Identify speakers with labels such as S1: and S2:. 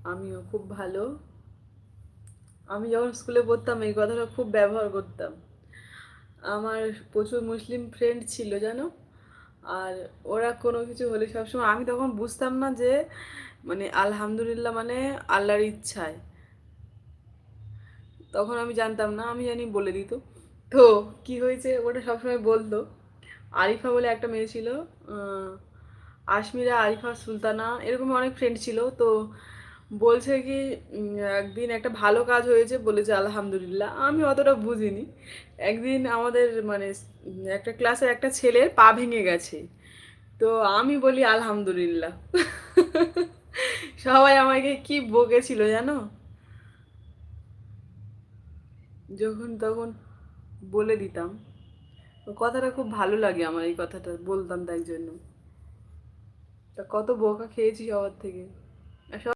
S1: আমিও খুব ভালো। আমি যখন স্কুলে পড়তাম এই কথাটা খুব ব্যবহার করতাম। আমার প্রচুর মুসলিম ফ্রেন্ড ছিল জানো। আর ওরা কোনো কিছু হলে সবসময় আমি তখন বুঝতাম না যে মানে আলহামদুলিল্লাহ মানে আল্লাহর ইচ্ছায়। তখন আমি জানতাম না, আমি জানি বলে দিত। তো কি হয়েছে ওটা সবসময় বলতো। আরিফা বলে একটা মেয়ে ছিল, আহ, আশমিরা, আরিফা, সুলতানা, এরকম অনেক ফ্রেন্ড ছিল। তো বলছে কি একদিন একটা ভালো কাজ হয়েছে, বলেছে আলহামদুলিল্লাহ। আমি অতটা বুঝিনি। একদিন আমাদের মানে একটা ক্লাসের একটা ছেলের পা ভেঙে গেছে, তো আমি বলি আলহামদুলিল্লাহ। সবাই আমাকে কি বকেছিল জানো, যখন তখন বলে দিতাম। তো কথাটা খুব ভালো লাগে আমার, এই কথাটা বলতাম তাই জন্য। তা কত বকা খেয়েছি সবার থেকে।